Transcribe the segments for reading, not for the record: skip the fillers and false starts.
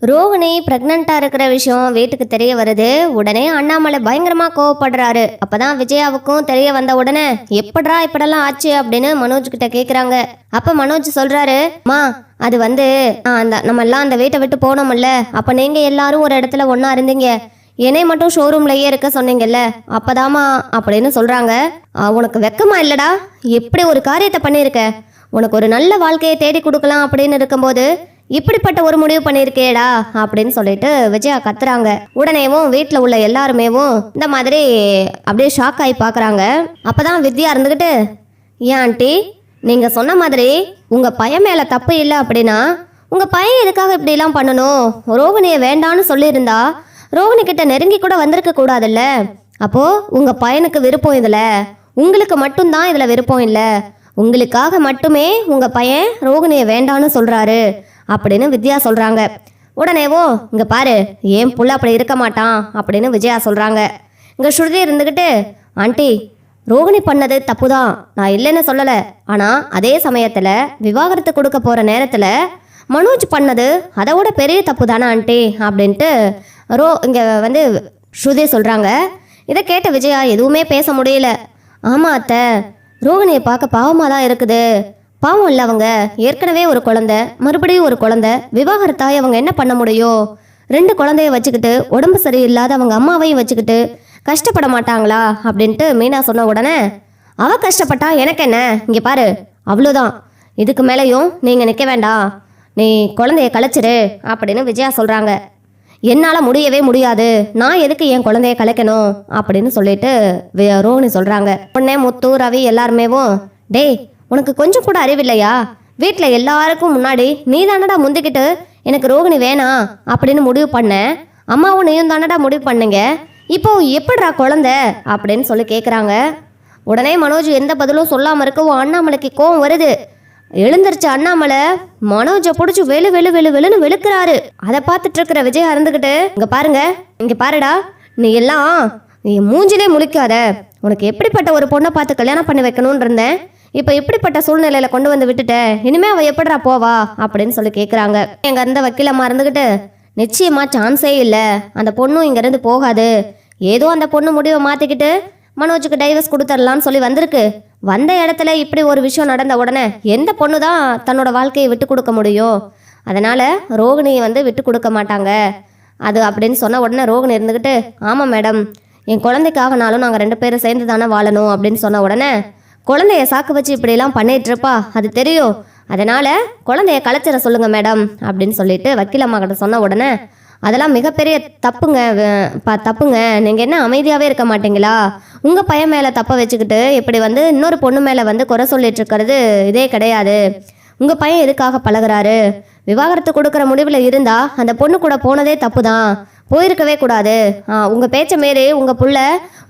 ரோகிணி பிரெக்னண்டா இருக்கிற விஷயம் வீட்டுக்கு தெரிய வருது. உடனே அண்ணாமலை பயங்கரமா கோவப்படுறாரு. அப்பதான் விஜயாவுக்கும் தெரிய வந்த உடனே எப்படா இப்படெல்லாம் ஆச்சு அப்படின்னு மனோஜ் கிட்ட கேக்குறாங்க. அப்ப மனோஜ் சொல்றாரு, மா அது வந்து நம்ம எல்லாம் அந்த வீட்டை விட்டு போனோம்ல, அப்ப நீங்க எல்லாரும் ஒரு இடத்துல ஒன்னா இருந்தீங்க, என்னை மட்டும் ஷோரூம்லயே இருக்க சொன்னீங்கல்ல, அப்பதாமா அப்படின்னு சொல்றாங்க. உனக்கு வெக்கமா இல்லடா? எப்படி ஒரு காரியத்தை பண்ணியிருக்க? உனக்கு ஒரு நல்ல வாழ்க்கையை தேடி கொடுக்கலாம் அப்படின்னு இருக்கும்போது இப்படிப்பட்ட ஒரு முடிவு பண்ணியிருக்கேடா அப்படின்னு சொல்லிட்டு விஜயா கத்துறாங்க. உடனேவும் வீட்டில் உள்ள எல்லாருமேவும் இந்த மாதிரி அப்படியே ஷாக் ஆகி பார்க்குறாங்க. அப்பதான் வித்யா இருந்துக்கிட்டு, ஏன் ஆண்டி நீங்கள் சொன்ன மாதிரி உங்கள் பையன் மேலே தப்பு இல்லை அப்படின்னா உங்கள் பையன் எதுக்காக இப்படிலாம் பண்ணணும்? ரோகிணியை வேண்டான்னு சொல்லியிருந்தா ரோகிணி கிட்ட நெருங்கி கூட வந்திருக்க கூடாதுல்ல. அப்போது உங்கள் பையனுக்கு விருப்பம் இதில், உங்களுக்கு மட்டும்தான் இதில் விருப்பம் இல்லை, உங்களுக்காக மட்டுமே உங்கள் பையன் ரோகிணியை வேண்டான்னு சொல்கிறாரு அப்படின்னு வித்யா சொல்கிறாங்க. உடனேவோ இங்கே பாரு, ஏன் புள்ள அப்படி இருக்க மாட்டான் அப்படின்னு விஜயா சொல்கிறாங்க. இங்கே ஸ்ருதி இருந்துக்கிட்டு, ஆண்டி ரோகிணி பண்ணது தப்பு தான், நான் இல்லைன்னு சொல்லலை, ஆனால் அதே சமயத்தில் விவாகரத்து கொடுக்க போகிற நேரத்தில் மனோஜ் பண்ணது அதை விட பெரிய தப்பு தானே ஆண்டி அப்படின்ட்டு இங்கே வந்து ஸ்ருதி சொல்கிறாங்க. இதை கேட்ட விஜயா எதுவுமே பேச முடியல. ஆமாம் அத்தை, ரோகிணியை பார்க்க பாவமாக தான் இருக்குது. பாவம் இல்லை, அவங்க ஏற்கனவே ஒரு குழந்தை, மறுபடியும் ஒரு குழந்தை, விவாகரத்தாய் அவங்க என்ன பண்ண முடியும்? 2 குழந்தைய வச்சுக்கிட்டு உடம்பு சரியில்லாத அவங்க அம்மாவையும் வச்சுக்கிட்டு கஷ்டப்பட மாட்டாங்களா அப்படின்ட்டு மீனா சொன்ன உடனே, அவ கஷ்டப்பட்டா எனக்கு என்ன, இங்கே பாரு அவ்வளோதான், இதுக்கு மேலேயும் நீங்கள் நிற்க வேண்டாம், நீ குழந்தைய கலைச்சிரு அப்படின்னு விஜயா சொல்கிறாங்க. என்னால் முடியவே முடியாது, நான் எதுக்கு என் குழந்தைய கலைக்கணும் அப்படின்னு சொல்லிட்டு ரோகிணி சொல்கிறாங்க. உடனே முத்து ரவி எல்லாருமேவும், டேய் உனக்கு கொஞ்சம் கூட அறிவில்லையா? வீட்டில் எல்லாருக்கும் முன்னாடி நீ தானடா முந்திக்கிட்டு எனக்கு ரோகிணி வேணாம் அப்படின்னு முடிவு பண்ண, அம்மாவும் நீயும் தானடா முடிவு பண்ணுங்க, இப்போ எப்படிடா குழந்தை அப்படின்னு சொல்லி கேட்குறாங்க. உடனே மனோஜ் எந்த பதிலும் சொல்லாமல் இருக்கவும் அண்ணாமலைக்கு கோவம் வருது. எழுந்திருச்ச அண்ணாமலை மனோஜை பிடிச்சி வெளு வெளு வெளு வெளுன்னு வெளுக்கிறாரு. அதை பார்த்துட்டு இருக்கிற விஜயா இருந்துக்கிட்டு, இங்கே பாருங்க, இங்கே பாருடா, நீ மூஞ்சிலே முழிக்காத, உனக்கு எப்படிப்பட்ட ஒரு பொண்ணை பார்த்து கல்யாணம் பண்ணி வைக்கணும்னு இருந்தேன், இப்போ இப்படிப்பட்ட சூழ்நிலையில கொண்டு வந்து விட்டுட்டேன், இனிமே அவ எப்படிடா போவா அப்படின்னு சொல்லி கேட்குறாங்க. எங்க இருந்த வக்கீலம்மா இருந்துக்கிட்டு, நிச்சயமா சான்ஸே இல்லை, அந்த பொண்ணும் இங்கேருந்து போகாது, ஏதோ அந்த பொண்ணு முடிவை மாற்றிக்கிட்டு மனோஜுக்கு டைவர்ஸ் கொடுத்துடலான்னு சொல்லி வந்திருக்கு. வந்த இடத்துல இப்படி ஒரு விஷயம் நடந்த உடனே எந்த பொண்ணு தான் தன்னோட வாழ்க்கையை விட்டு கொடுக்க முடியும்? அதனால் ரோகிணியை வந்து விட்டு கொடுக்க மாட்டாங்க அது அப்படின்னு சொன்ன உடனே ரோகிணி இருந்துக்கிட்டு, ஆமாம் மேடம், என் குழந்தைக்காகனாலும் நாங்கள் 2 பேரும் சேர்ந்து தானே வாழணும் அப்படின்னு சொன்ன உடனே, குழந்தைய சாக்கு வச்சு இப்படிலாம் பண்ணிட்டு இருப்பா, அது தெரியும், அதனால் குழந்தைய கலைச்சிட சொல்லுங்கள் மேடம் அப்படின்னு சொல்லிட்டு வக்கீலம்மா கிட்ட சொன்ன உடனே, அதெல்லாம் மிகப்பெரிய தப்புங்க, நீங்கள் என்ன அமைதியாகவே இருக்க மாட்டீங்களா? உங்கள் பையன் மேலே தப்பை வச்சுக்கிட்டு இப்படி வந்து இன்னொரு பொண்ணு மேலே வந்து குறை சொல்லிட்டு இருக்கிறது இதே கிடையாது. உங்கள் பையன் எதுக்காக பழகுறாரு? விவாகரத்து கொடுக்குற முடிவில் இருந்தால் அந்த பொண்ணு கூட போனதே தப்பு தான், போயிருக்கவே கூடாது. உங்கள் பேச்சை மாரி உங்கள் புள்ள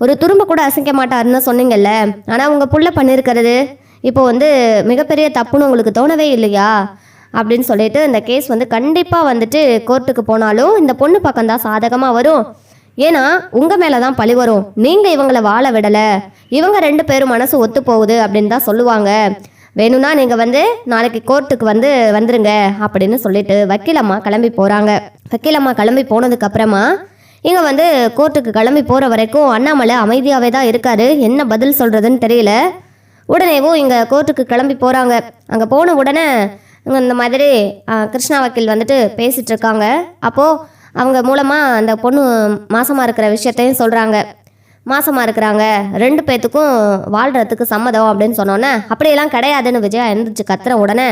ஒரு துரும்ப கூட அசைக்க மாட்டாருன்னு சொன்னீங்கல்ல, ஆனால் உங்கள் புள்ள பண்ணியிருக்கிறது இப்போ வந்து மிகப்பெரிய தப்புன்னு உங்களுக்கு தோணவே இல்லையா அப்படின்னு சொல்லிட்டு, இந்த கேஸ் வந்து கண்டிப்பாக வந்துட்டு கோர்ட்டுக்கு போனாலும் இந்த பொண்ணு பக்கம்தான் சாதகமாக வரும். ஏன்னா உங்கள் மேலே தான் பழி வரும், நீங்கள் இவங்களை வாழ விடலை, இவங்க 2 பேரும் மனசு ஒத்து போகுது அப்படின்னு தான் சொல்லுவாங்க. வேணும்னா நீங்கள் வந்து நாளைக்கு கோர்ட்டுக்கு வந்துருங்க அப்படின்னு சொல்லிட்டு வக்கீலம்மா கிளம்பி போகிறாங்க. வக்கீலம்மா கிளம்பி போனதுக்கப்புறமா இங்கே வந்து கோர்ட்டுக்கு கிளம்பி போகிற வரைக்கும் அண்ணாமலை அமைதியாகவே தான் இருக்காரு. என்ன பதில் சொல்கிறதுன்னு தெரியல. உடனேவும் இங்கே கோர்ட்டுக்கு கிளம்பி போகிறாங்க. அங்கே போன உடனே இங்கே இந்த மாதிரி கிருஷ்ணா வக்கீல் வந்துட்டு பேசிகிட்டு இருக்காங்க. அப்போது அவங்க மூலமாக அந்த பொண்ணு மாசமாக இருக்கிற விஷயத்தையும் சொல்கிறாங்க. மாசமாக இருக்கிறாங்க, 2 பேர்த்துக்கும் வாழ்கிறதுக்கு சம்மதம் அப்படின்னு சொன்னோன்னே, அப்படியெல்லாம் கிடையாதுன்னு விஜயா எழுந்திரிச்சு கத்துற உடனே,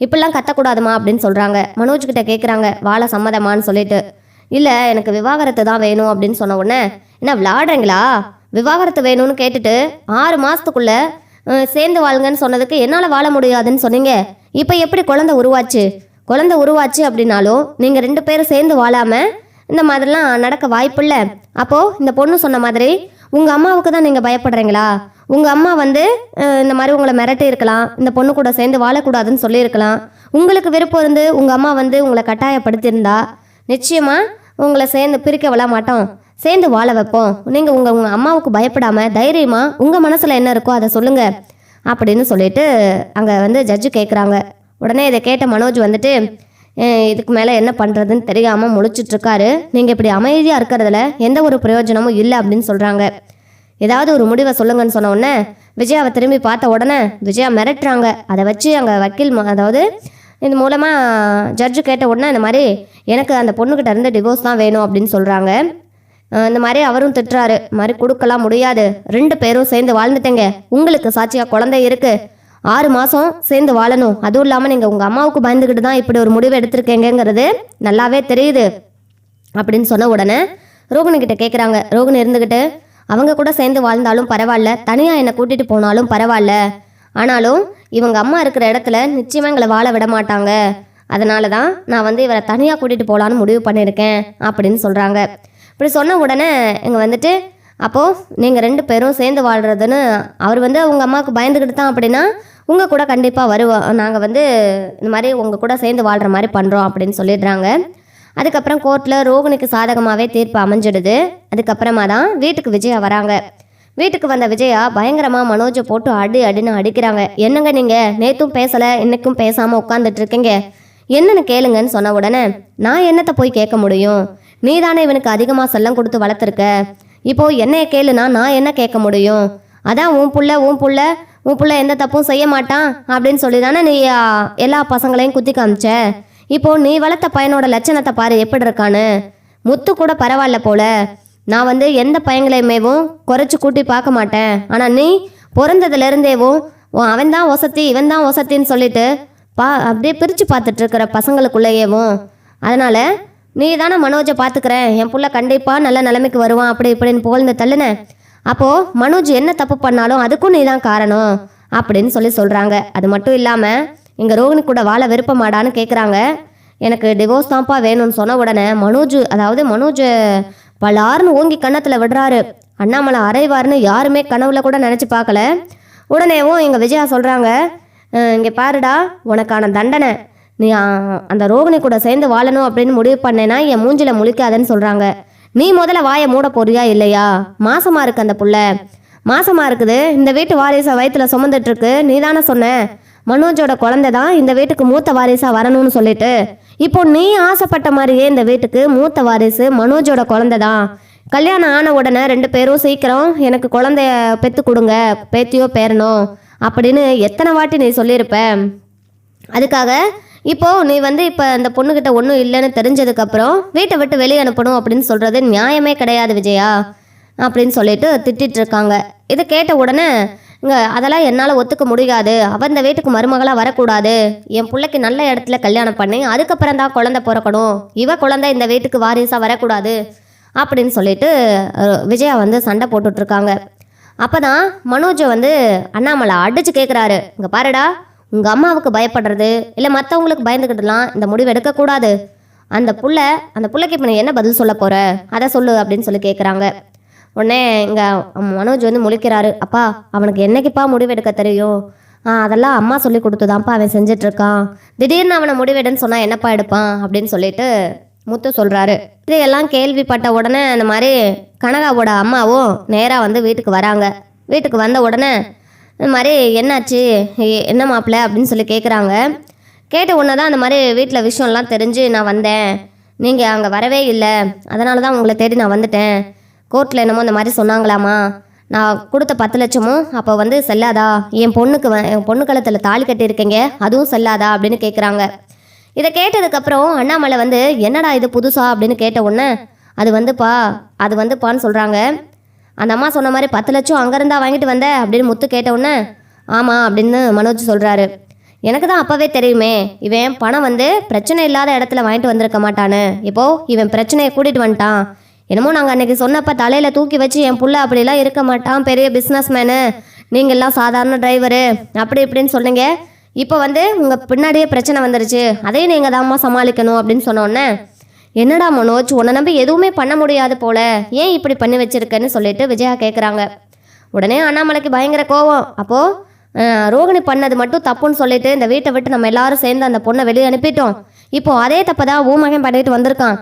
இப்படிலாம் கத்தக்கூடாதுமா அப்படின்னு சொல்கிறாங்க. மனோஜ்கிட்ட கேட்குறாங்க, வாழ சம்மதமானு சொல்லிட்டு. இல்லை எனக்கு விவாகரத்து தான் வேணும் அப்படின்னு சொன்ன உடனே, என்ன விளாடுறீங்களா? விவாகரத்து வேணும்னு கேட்டுட்டு 6 மாதத்துக்குள்ளே சேர்ந்து வாழுங்கன்னு சொன்னதுக்கு என்னால் வாழ முடியாதுன்னு சொன்னீங்க, இப்போ எப்படி குழந்தை உருவாச்சு அப்படின்னாலும் நீங்கள் 2 பேரும் சேர்ந்து வாழாமல் இந்த மாதிரிலாம் நடக்க வாய்ப்பில்லை. அப்போது இந்த பொண்ணு சொன்ன மாதிரி உங்கள் அம்மாவுக்கு தான் நீங்கள் பயப்படுறீங்களா? உங்கள் அம்மா வந்து இந்த மாதிரி உங்களை மிரட்டி இருக்கலாம், இந்த பொண்ணு கூட சேர்ந்து வாழக்கூடாதுன்னு சொல்லியிருக்கலாம். உங்களுக்கு விருப்பம் இருந்து உங்கள் அம்மா வந்து உங்களை கட்டாயப்படுத்தியிருந்தா நிச்சயமாக உங்களை சேர்ந்து பிரிக்க விட மாட்டோம், சேர்ந்து வாழ வைப்போம். நீங்கள் உங்கள் அம்மாவுக்கு பயப்படாமல் தைரியமாக உங்கள் மனசில் என்ன இருக்கோ அதை சொல்லுங்கள் அப்படின்னு சொல்லிட்டு அங்கே வந்து ஜட்ஜு கேட்குறாங்க. உடனே இதை கேட்ட மனோஜ் வந்துட்டு, இதுக்கு மேலே என்ன பண்ணுறதுன்னு தெரியாமல் முழிச்சிட்ருக்காரு. நீங்கள் இப்படி அமைதியாக இருக்கிறதுல எந்த ஒரு பிரயோஜனமும் இல்லை அப்படின்னு சொல்கிறாங்க. ஏதாவது ஒரு முடிவை சொல்லுங்கன்னு சொன்ன உடனே விஜயாவை திரும்பி பார்த்த உடனே விஜயா மிரட்டுறாங்க. அதை வச்சு அங்கே வக்கீல் அதாவது இது மூலமாக ஜட்ஜு கேட்ட உடனே இந்த மாதிரி எனக்கு அந்த பொண்ணுக்கிட்ட இருந்து டிவோர்ஸ் தான் வேணும் அப்படின்னு சொல்கிறாங்க. இந்த மாதிரி அவரும் திட்டுறாரு. இந்த மாதிரி கொடுக்கலாம் முடியாது, 2 பேரும் சேர்ந்து வாழ்ந்துட்டேங்க, உங்களுக்கு சாட்சியாக குழந்தை இருக்குது, 6 மாதம் சேர்ந்து வாழணும், அதுவும் இல்லாமல் நீங்கள் உங்கள் அம்மாவுக்கு பயந்துக்கிட்டு தான் இப்படி ஒரு முடிவு எடுத்திருக்கேங்கிறது நல்லாவே தெரியுது அப்படின்னு சொன்ன உடனே ரோகிணிக்கிட்ட கேட்குறாங்க. ரோகிணி இருந்துக்கிட்டு அவங்க கூட சேர்ந்து வாழ்ந்தாலும் பரவாயில்ல, தனியாக என்னை கூட்டிகிட்டு போனாலும் பரவாயில்ல, ஆனாலும் இவங்க அம்மா இருக்கிற இடத்துல நிச்சயமாக எங்களை வாழ விட மாட்டாங்க, அதனால தான் நான் இவரை தனியாக கூட்டிகிட்டு போகலான்னு முடிவு பண்ணியிருக்கேன் அப்படின்னு சொல்கிறாங்க. இப்படி சொன்ன உடனே இங்கே வந்துட்டு அப்போது நீங்கள் 2 பேரும் சேர்ந்து வாழ்கிறதுன்னு அவர் உங்கள் அம்மாவுக்கு பயந்துக்கிட்டு தான் அப்படின்னா உங்கள் கூட கண்டிப்பாக வருவோம், நாங்கள் இந்த மாதிரி உங்கள் கூட சேர்ந்து வாழ்கிற மாதிரி பண்ணுறோம் அப்படின்னு சொல்லிடுறாங்க. அதுக்கப்புறம் கோர்ட்டில் ரோகிணிக்கு சாதகமாகவே தீர்ப்பு அமைஞ்சிடுது. அதுக்கப்புறமா தான் வீட்டுக்கு விஜயா வராங்க. வீட்டுக்கு வந்த விஜயா பயங்கரமாக மனோஜை போட்டு அடின்னு அடிக்கிறாங்க. என்னங்க நீங்கள் நேற்றும் பேசலை, இன்னைக்கும் பேசாமல் உட்காந்துட்டு இருக்கீங்க, என்னன்னு கேளுங்கன்னு சொன்ன உடனே நான் என்னத்தை போய் கேட்க முடியும், நீ தானே இவனுக்கு அதிகமாக செல்லம் கொடுத்து வளர்த்துருக்க, இப்போது என்னைய கேளுனா நான் என்ன கேட்க முடியும், அதான் உன் புள்ள எந்த தப்பும் செய்ய மாட்டான் அப்படின்னு சொல்லி தானே நீ எல்லா பசங்களையும் குத்தி காமிச்ச, இப்போது நீ வளர்த்த பையனோட லட்சணத்தை பாரு எப்படி இருக்கான்னு, முத்து கூட பரவாயில்ல போல, நான் எந்த பையங்களையுமேவும் குறைச்சி கூட்டி பார்க்க மாட்டேன், ஆனால் நீ பிறந்ததுலேருந்தேவும் அவன் தான் வசதி இவன் தான் வசத்தின்னு சொல்லிட்டு அப்படியே பிரித்து பார்த்துட்ருக்கிற பசங்களுக்குள்ளேயேவும், அதனால் நீ தானே மனோஜை பார்த்துக்கிறேன், என் புள்ள கண்டிப்பாக நல்ல நிலைமைக்கு வருவான் அப்படி இப்படின்னு புகழ்ந்து தள்ளுனேன், அப்போது மனோஜ் என்ன தப்பு பண்ணாலும் அதுக்கும் நீ தான் காரணம் அப்படின்னு சொல்கிறாங்க. அது மட்டும் இல்லாமல் இங்கே ரோகிணி கூட வாழ விருப்பமாடான்னு கேட்குறாங்க. எனக்கு டிவோர்ஸ் தான்ப்பா வேணும்னு சொன்ன உடனே மனோஜ் பலார்னு ஓங்கி கன்னத்தில் விடுறாரு. அண்ணாமலை அரைவார்னு யாருமே கனவுல கூட நினச்சி பார்க்கல. உடனேவும் எங்கள் விஜயா சொல்கிறாங்க, இங்கே பாருடா, உனக்கான தண்டனை, நீ அந்த ரோகிணி கூட சேர்ந்து வாழணும் அப்படின்னு முடிவு பண்ணேன்னா என் மூஞ்சில முழிக்காதன்னு சொல்கிறாங்க. நீ முதல்ல வாயை மூட போறியா இல்லையா, மாசமாக இருக்கு அந்த புள்ள, மாசமாக இருக்குது, இந்த வீட்டு வாரிசை வயிற்றுல சுமந்துட்டுருக்கு, நீ தானே சொன்ன மனோஜோட குழந்தை தான் இந்த வீட்டுக்கு மூத்த வாரிசாக வரணும்னு சொல்லிட்டு, இப்போ நீ ஆசைப்பட்ட மாதிரியே இந்த வீட்டுக்கு மூத்த வாரிசு மனோஜோட குழந்தை தான், கல்யாணம் ஆன உடனே 2 பேரும் சீக்கிரம் எனக்கு குழந்தைய பெற்று கொடுங்க, பேத்தியோ பேரனோ அப்படின்னு எத்தனை வாட்டி நீ சொல்லியிருப்ப, அதுக்காக இப்போது நீ இப்போ அந்த பொண்ணுக்கிட்ட ஒன்றும் இல்லைன்னு தெரிஞ்சதுக்கப்புறம் வீட்டை விட்டு வெளியே அனுப்பணும் அப்படின்னு சொல்கிறது நியாயமே கிடையாது விஜயா அப்படின்னு சொல்லிட்டு திட்டிகிட்டு இருக்காங்க. இதை கேட்ட உடனே அதெல்லாம் என்னால் ஒத்துக்க முடியாது, அவன் இந்த வீட்டுக்கு மருமகளாக வரக்கூடாது, என் பிள்ளைக்கு நல்ல இடத்துல கல்யாணம் பண்ணி அதுக்கப்புறம் தான் குழந்தை பிறக்கணும், இவ குழந்தை இந்த வீட்டுக்கு வாரிசாக வரக்கூடாது அப்படின்னு சொல்லிட்டு விஜயா சண்டை போட்டுட்ருக்காங்க. அப்போ தான் மனோஜை அண்ணாமலை அடித்து கேட்குறாரு, இங்கே பாருடா, உங்கள் அம்மாவுக்கு பயப்படுறது இல்லை மற்றவங்களுக்கு பயந்துக்கிட்டுலாம் இந்த முடிவு எடுக்கக்கூடாது, அந்த புள்ளைக்கு இப்போ நீ என்ன பதில் சொல்ல போகிற அதை சொல்லு அப்படின்னு சொல்லி கேட்குறாங்க. உடனே இங்கே மனோஜ் முழிக்கிறாரு, அப்பா அவனுக்கு என்னைக்குப்பா முடிவெடுக்க தெரியும், அதெல்லாம் அம்மா சொல்லி கொடுத்துதான்ப்பா அவன் செஞ்சிட்ருக்கான், திடீர்னு அவனை முடிவெடுன்னு சொன்னால் என்னப்பா எடுப்பான் அப்படின்னு சொல்லிட்டு முத்து சொல்கிறாரு. இதையெல்லாம் கேள்விப்பட்ட உடனே அந்த மாதிரி கனகாவோட அம்மாவும் நேராக வீட்டுக்கு வராங்க. வீட்டுக்கு வந்த உடனே இந்த மாதிரி என்னாச்சு என்ன மாப்பிள்ள அப்படின்னு சொல்லி கேட்குறாங்க. கேட்ட உடனே தான் அந்த மாதிரி வீட்டில் விஷயம்லாம் தெரிஞ்சு நான் வந்தேன், நீங்கள் அங்கே வரவே இல்லை, அதனால தான் உங்களை தேடி நான் வந்துட்டேன், கோர்ட்டில் என்னமோ இந்த மாதிரி சொன்னாங்களாமா, நான் கொடுத்த 10 லட்சமும் அப்போ செல்லாதா, என் பொண்ணு கழுத்தில் தாலி கட்டியிருக்கீங்க அதுவும் செல்லாதா அப்படின்னு கேட்குறாங்க. இதை கேட்டதுக்கப்புறம் அண்ணாமலை என்னடா இது புதுசா அப்படின்னு கேட்ட உடனே அது வந்துப்பான்னு சொல்கிறாங்க. அந்த அம்மா சொன்ன மாதிரி 10 லட்சம் அங்கேருந்தா வாங்கிட்டு வந்த அப்படின்னு முத்து கேட்ட உடனே ஆமாம் அப்படின்னு மனோஜ் சொல்கிறாரு. எனக்கு தான் அப்போவே தெரியுமே, இவன் பணம் பிரச்சனை இல்லாத இடத்துல வாங்கிட்டு வந்திருக்க மாட்டான்னு, இப்போது இவன் பிரச்சனையை கூட்டிகிட்டு வந்துட்டான், என்னமோ நாங்கள் அன்றைக்கி சொன்னப்போ தலையில் தூக்கி வச்சு என் புள்ள அப்படிலாம் இருக்க மாட்டான், பெரிய பிஸ்னஸ் மேனு, நீங்கள்லாம் சாதாரண டிரைவரு அப்படி இப்படின்னு சொன்னீங்க, இப்போ உங்கள் பின்னாடியே பிரச்சனை வந்துருச்சு, அதையும் நீங்கள் தான்மா சமாளிக்கணும் அப்படின்னு சொன்னோன்னே, என்னடா மனோஜ் உன்னை நம்பி எதுவுமே பண்ண முடியாது போல, ஏன் இப்படி பண்ணி வச்சிருக்கேன்னு சொல்லிட்டு விஜயா கேட்குறாங்க. உடனே அண்ணாமலைக்கு பயங்கர கோவம். அப்போது ரோகிணி பண்ணது மட்டும் தப்புன்னு சொல்லிட்டு இந்த வீட்டை விட்டு நம்ம எல்லாரும் சேர்ந்து அந்த பொண்ணை வெளியே அனுப்பிட்டோம், இப்போது அதே தப்பை தான் ஊமகன் பண்ணிட்டு வந்திருக்கான்,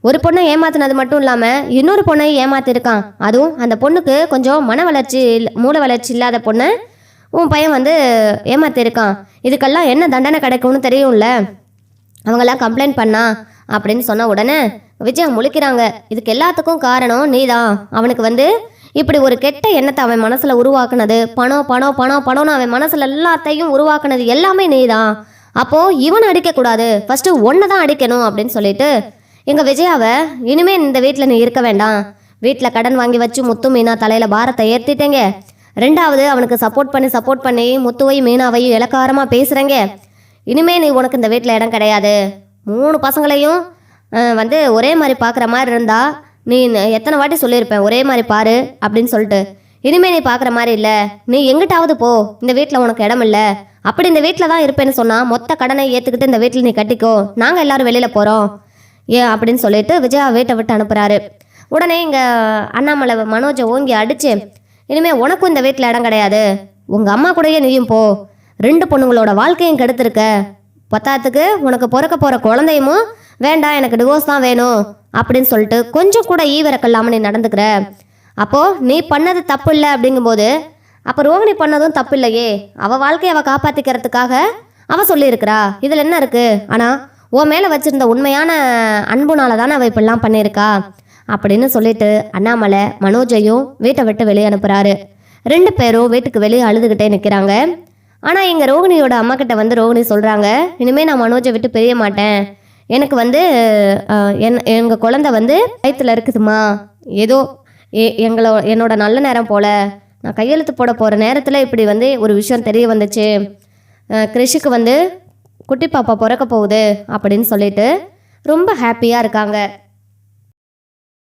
ஒரு பொண்ணை ஏமாத்தினது மட்டும் இல்லாமல் இன்னொரு பொண்ணை ஏமாத்திருக்கான், அதுவும் அந்த பொண்ணுக்கு கொஞ்சம் மூளை வளர்ச்சி இல்லாத பொண்ணை உன் பையன் ஏமாத்திருக்கான், இதுக்கெல்லாம் என்ன தண்டனை கிடைக்கும்னு தெரியும்ல, அவங்கெல்லாம் கம்ப்ளைண்ட் பண்ணா அப்படின்னு சொன்ன உடனே விஜயா முழிக்கிறாங்க. இதுக்கு எல்லாத்துக்கும் காரணம் நீதான். அவனுக்கு வந்து இப்படி ஒரு கெட்ட எண்ணத்தை அவன் மனசுல உருவாக்குனது, பணம் பணம் பணம் பணம்னு அவன் மனசுல எல்லாத்தையும் உருவாக்குனது எல்லாமே நீதான். அப்போ இவனை அடிக்கக்கூடாது, ஃபர்ஸ்ட் ஒன்னை தான் அடிக்கணும் அப்படின்னு சொல்லிட்டு எங்க விஜயாவை இனிமே இந்த வீட்டில் நீ இருக்க வேண்டாம். வீட்டில் கடன் வாங்கி வச்சு முத்து மீனா தலையில பாரத்தை ஏற்றிட்டேங்க. ரெண்டாவது அவனுக்கு சப்போர்ட் பண்ணி முத்துவையும் மீனாவையும் இலக்காரமாக பேசுகிறேங்க. இனிமே நீ உனக்கு இந்த வீட்டில் இடம் கிடையாது. 3 பசங்களையும் வந்து ஒரே மாதிரி பார்க்குற மாதிரி இருந்தா நீ எத்தனை வாட்டி சொல்லியிருப்பேன் ஒரே மாதிரி பாரு அப்படின்னு சொல்லிட்டு. இனிமே நீ பார்க்குற மாதிரி இல்லை, நீ எங்கிட்டாவது போ, இந்த வீட்டில் உனக்கு இடம் இல்லை. அப்படி இந்த வீட்டில் தான் இருப்பேன்னு சொன்னால் மொத்த கடனை ஏற்றுக்கிட்டு இந்த வீட்டில் நீ கட்டிக்கோ, நாங்கள் எல்லாரும் வெளியில் போகிறோம் ஏன் அப்படின்னு சொல்லிட்டு விஜயா வீட்டை விட்டு அனுப்புகிறாரு. உடனே இங்கே அண்ணாமலை மனோஜை ஓங்கி அடிச்சு, இனிமே உனக்கும் இந்த வீட்டில் இடம் கிடையாது, உங்கள் அம்மா கூடயே நீயும் போ, 2 பொண்ணுங்களோட வாழ்க்கையும் கெடுத்துருக்க, பத்தாத்துக்கு உனக்கு பிறக்க போகிற குழந்தையும் வேண்டாம், எனக்கு டிவோர்ஸ் தான் வேணும் அப்படின்னு சொல்லிட்டு கொஞ்சம் கூட ஈவிரக்கல்லாமல் நீ நடந்துக்கிற. அப்போது நீ பண்ணது தப்பு இல்லை அப்படிங்கும்போது அப்போ ரோகிணி பண்ணதும் தப்பு இல்லையே, அவள் வாழ்க்கையை அவள் காப்பாற்றிக்கிறதுக்காக அவள் சொல்லியிருக்கிறா, இதில் என்ன இருக்குது? ஆனால் உன் மேலே வச்சுருந்த உண்மையான அன்புனால தானே அவள் இப்படிலாம் பண்ணியிருக்கா அப்படின்னு சொல்லிட்டு அண்ணாமலை மனோஜையும் வீட்டை விட்டு வெளியே அனுப்புகிறாரு. 2 பேரும் வீட்டுக்கு வெளியே அழுதுகிட்டே நிற்கிறாங்க. ஆனால் இங்கே ரோகிணியோட அம்மா கிட்ட வந்து ரோகிணி சொல்கிறாங்க, இனிமேல் நான் மனோஜை விட்டு பிரிய மாட்டேன், எனக்கு வந்து எங்கள் குழந்தை வந்து வயிற்றுல இருக்குதுமா, ஏதோ என்னோட நல்ல நேரம் போல் நான் கையெழுத்து போட போகிற நேரத்தில் இப்படி வந்து ஒரு விஷயம் தெரிய வந்துச்சு, கிறிஷுக்கு வந்து குட்டி பாப்பா பிறக்க போகுது அப்படின்னு சொல்லிட்டு ரொம்ப ஹாப்பியாக இருக்காங்க.